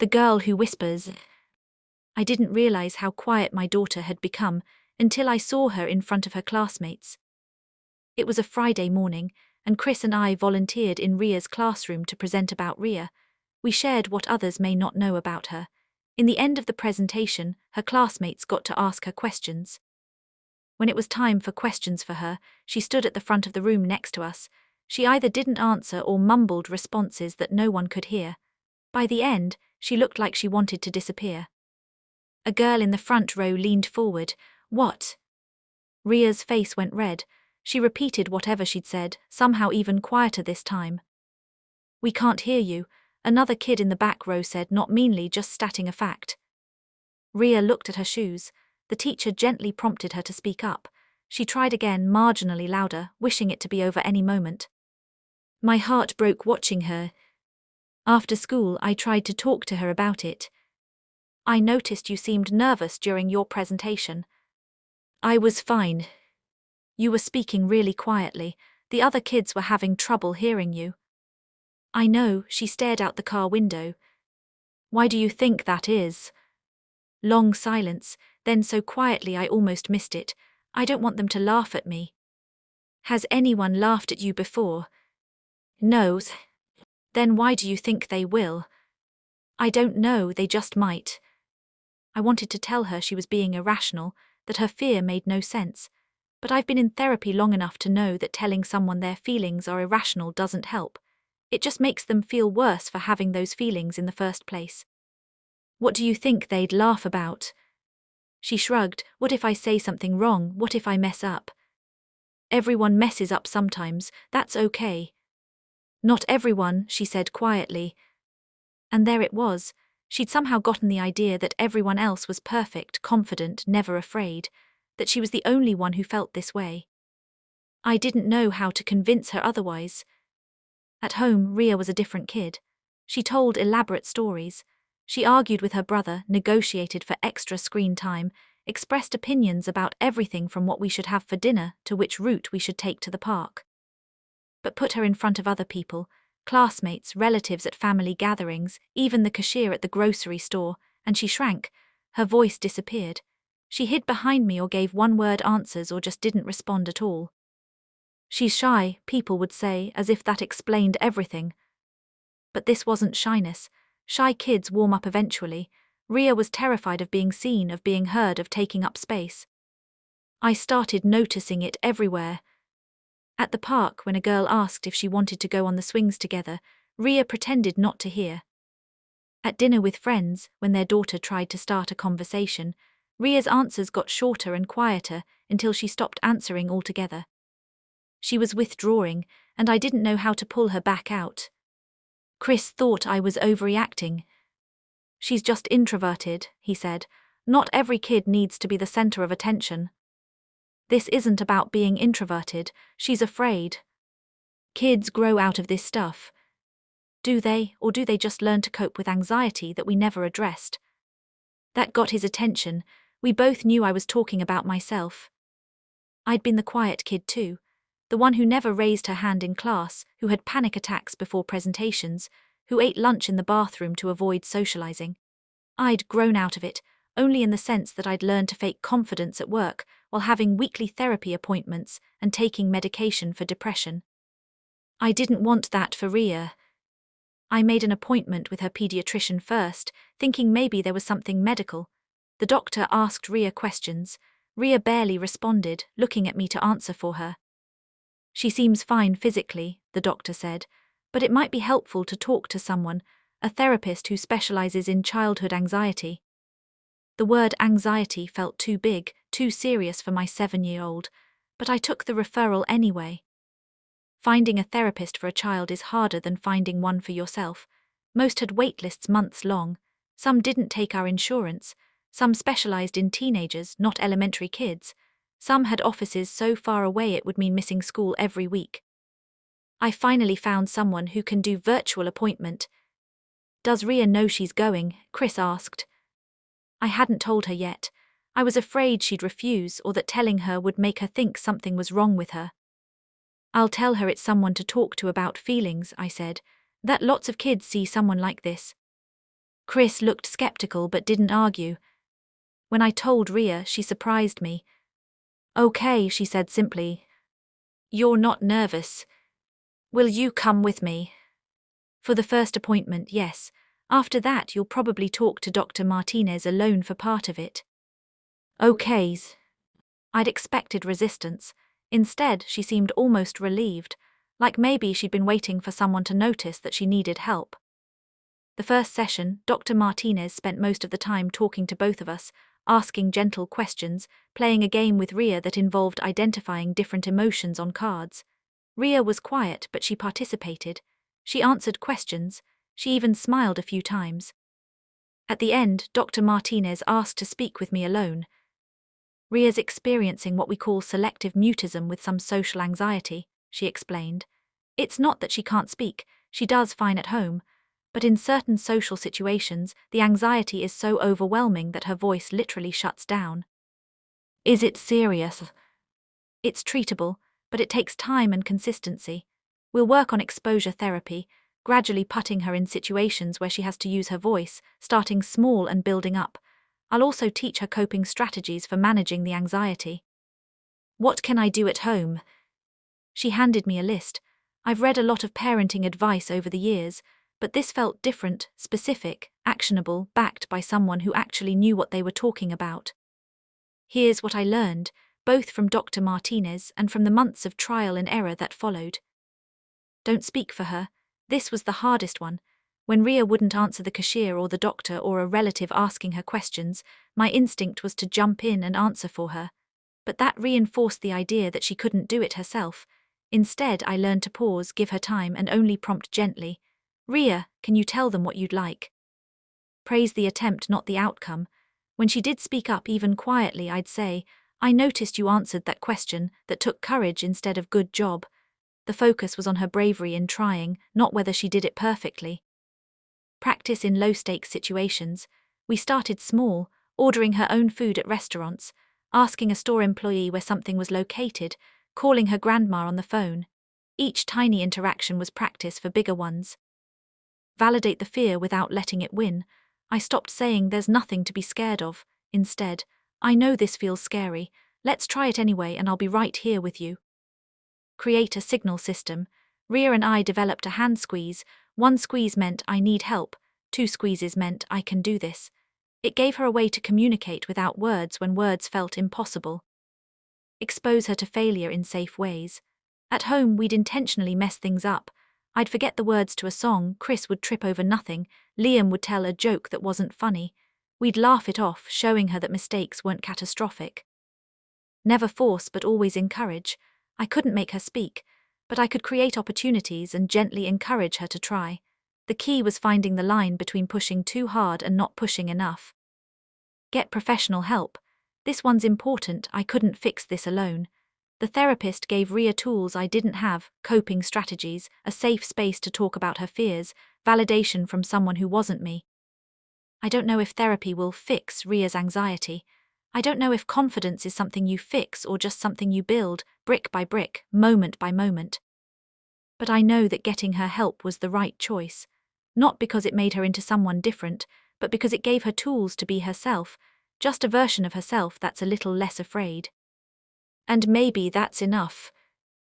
The girl who whispers. I didn't realize how quiet my daughter had become until I saw her in front of her classmates. It was a Friday morning, and Chris and I volunteered in Ria's classroom to present about Ria. We shared what others may not know about her. In the end of the presentation, her classmates got to ask her questions. When it was time for questions for her, she stood at the front of the room next to us. She either didn't answer or mumbled responses that no one could hear. By the end, she looked like she wanted to disappear. A girl in the front row leaned forward. What? Ria's face went red. She repeated whatever she'd said, somehow even quieter this time. We can't hear you, another kid in the back row said, not meanly, just stating a fact. Ria looked at her shoes. The teacher gently prompted her to speak up. She tried again, marginally louder, wishing it to be over any moment. My heart broke watching her. After school, I tried to talk to her about it. I noticed you seemed nervous during your presentation. I was fine. You were speaking really quietly. The other kids were having trouble hearing you. I know, she stared out the car window. Why do you think that is? Long silence, then so quietly I almost missed it. I don't want them to laugh at me. Has anyone laughed at you before? No. Then why do you think they will? I don't know, they just might. I wanted to tell her she was being irrational, that her fear made no sense. But I've been in therapy long enough to know that telling someone their feelings are irrational doesn't help. It just makes them feel worse for having those feelings in the first place. What do you think they'd laugh about? She shrugged. What if I say something wrong? What if I mess up? Everyone messes up sometimes, that's okay. Not everyone, she said quietly. And there it was. She'd somehow gotten the idea that everyone else was perfect, confident, never afraid, that she was the only one who felt this way. I didn't know how to convince her otherwise. At home, Ria was a different kid. She told elaborate stories. She argued with her brother, negotiated for extra screen time, expressed opinions about everything from what we should have for dinner to which route we should take to the park. But put her in front of other people, classmates, relatives at family gatherings, even the cashier at the grocery store, and she shrank. Her voice disappeared. She hid behind me or gave one-word answers or just didn't respond at all. She's shy, people would say, as if that explained everything. But this wasn't shyness. Shy kids warm up eventually. Ria was terrified of being seen, of being heard, of taking up space. I started noticing it everywhere. At the park, when a girl asked if she wanted to go on the swings together, Ria pretended not to hear. At dinner with friends, when their daughter tried to start a conversation, Ria's answers got shorter and quieter until she stopped answering altogether. She was withdrawing, and I didn't know how to pull her back out. Chris thought I was overreacting. She's just introverted, he said. Not every kid needs to be the center of attention. This isn't about being introverted, she's afraid. Kids grow out of this stuff. Do they, or do they just learn to cope with anxiety that we never addressed? That got his attention. We both knew I was talking about myself. I'd been the quiet kid too, the one who never raised her hand in class, who had panic attacks before presentations, who ate lunch in the bathroom to avoid socializing. I'd grown out of it, only in the sense that I'd learned to fake confidence at work while having weekly therapy appointments and taking medication for depression. I didn't want that for Ria. I made an appointment with her pediatrician first, thinking maybe there was something medical. The doctor asked Ria questions. Ria barely responded, looking at me to answer for her. She seems fine physically, the doctor said, but it might be helpful to talk to someone, a therapist who specializes in childhood anxiety. The word anxiety felt too big, too serious for my 7-year-old, but I took the referral anyway. Finding a therapist for a child is harder than finding one for yourself. Most had waitlists months long. Some didn't take our insurance. Some specialized in teenagers, not elementary kids. Some had offices so far away it would mean missing school every week. I finally found someone who can do virtual appointment. Does Ria know she's going? Chris asked. I hadn't told her yet. I was afraid she'd refuse or that telling her would make her think something was wrong with her. I'll tell her it's someone to talk to about feelings, I said, that lots of kids see someone like this. Chris looked skeptical but didn't argue. When I told Ria, she surprised me. Okay, she said simply. You're not nervous. Will you come with me? For the first appointment, yes. After that, you'll probably talk to Dr. Martinez alone for part of it. Okays. I'd expected resistance. Instead, she seemed almost relieved, like maybe she'd been waiting for someone to notice that she needed help. The first session, Dr. Martinez spent most of the time talking to both of us, asking gentle questions, playing a game with Ria that involved identifying different emotions on cards. Ria was quiet, but she participated. She answered questions. She even smiled a few times. At the end, Dr. Martinez asked to speak with me alone. Ria's experiencing what we call selective mutism with some social anxiety, she explained. It's not that she can't speak, she does fine at home, but in certain social situations, the anxiety is so overwhelming that her voice literally shuts down. Is it serious? It's treatable, but it takes time and consistency. We'll work on exposure therapy, gradually putting her in situations where she has to use her voice, starting small and building up. I'll also teach her coping strategies for managing the anxiety. What can I do at home? She handed me a list. I've read a lot of parenting advice over the years, but this felt different, specific, actionable, backed by someone who actually knew what they were talking about. Here's what I learned, both from Dr. Martinez and from the months of trial and error that followed. Don't speak for her. This was the hardest one. When Ria wouldn't answer the cashier or the doctor or a relative asking her questions, my instinct was to jump in and answer for her. But that reinforced the idea that she couldn't do it herself. Instead, I learned to pause, give her time, and only prompt gently. Ria, can you tell them what you'd like? Praise the attempt, not the outcome. When she did speak up even quietly, I'd say, I noticed you answered that question, that took courage instead of good job. The focus was on her bravery in trying, not whether she did it perfectly. Practice in low-stakes situations. We started small, ordering her own food at restaurants, asking a store employee where something was located, calling her grandma on the phone. Each tiny interaction was practice for bigger ones. Validate the fear without letting it win. I stopped saying there's nothing to be scared of. Instead, I know this feels scary. Let's try it anyway and I'll be right here with you. Create a signal system. Ria and I developed a hand squeeze. 1 squeeze meant I need help. 2 squeezes meant I can do this. It gave her a way to communicate without words when words felt impossible. Expose her to failure in safe ways. At home, we'd intentionally mess things up. I'd forget the words to a song, Chris would trip over nothing, Liam would tell a joke that wasn't funny. We'd laugh it off, showing her that mistakes weren't catastrophic. Never force, but always encourage. I couldn't make her speak, but I could create opportunities and gently encourage her to try. The key was finding the line between pushing too hard and not pushing enough. Get professional help. This one's important, I couldn't fix this alone. The therapist gave Ria tools I didn't have, coping strategies, a safe space to talk about her fears, validation from someone who wasn't me. I don't know if therapy will fix Ria's anxiety. I don't know if confidence is something you fix or just something you build, brick by brick, moment by moment. But I know that getting her help was the right choice. Not because it made her into someone different, but because it gave her tools to be herself, just a version of herself that's a little less afraid. And maybe that's enough.